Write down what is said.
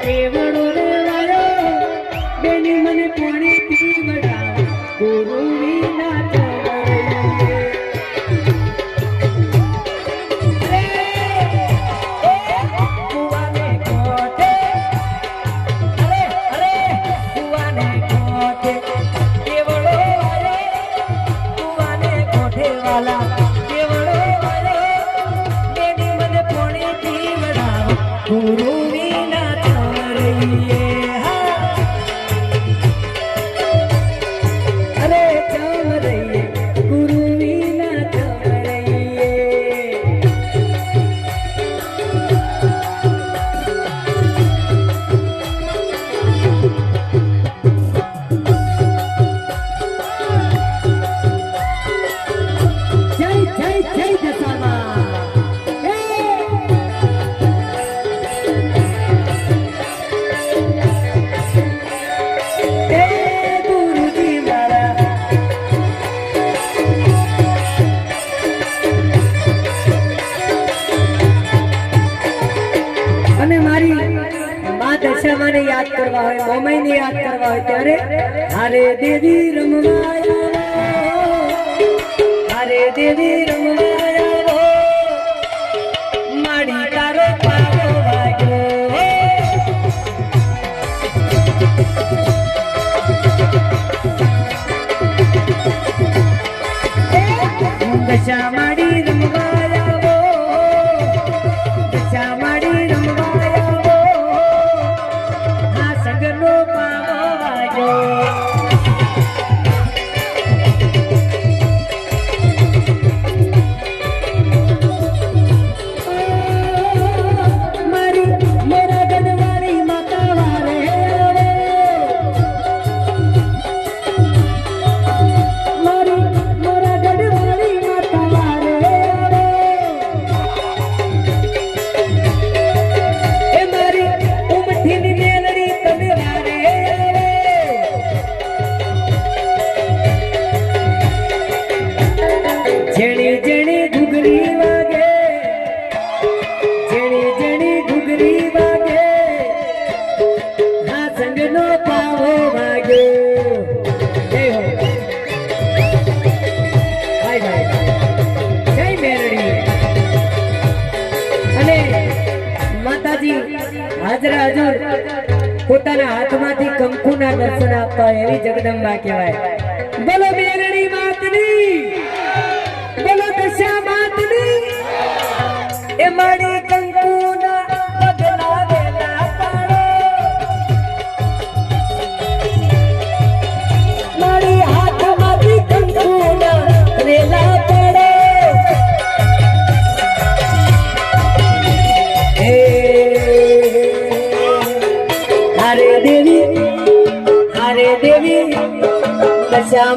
કેવડો રે વાળો બેની મને પાણી પીવડાવે ગુરુ વિના ગુરુ વિના ચમરૈયે અરે ચમરૈયે ગુરુ વિના ચમરૈયે જય જય જય દશામાં દશામાને યાદ કરવા હોય મોમાઈને યાદ કરવા હોય ત્યારે હારે દેવી રમવાયા હારે દેવી રમવાયા માડી તારો પાવો વાગ્યો દશા માડી રમવાયા દશા માડી જેણી જેણી ઘુઘરી વાગે જેણી જેણી ઘુઘરી વાગે હા સંગનો પાવો વાગ્યો જય હો હાય ભાઈ જય મેરડી અને માતાજી હાજરા હજુર પોતાના હાથમાંથી કંકુના દર્શન આપતા એવી જગદંબા કહેવાય બોલો મેરડી માતની બોલો દશા માતની એ માડી કંકુના પગલા વેલા પાડો માડી હાથમાંથી કંકુના વેલા પાડો હે હારે દેવી દશા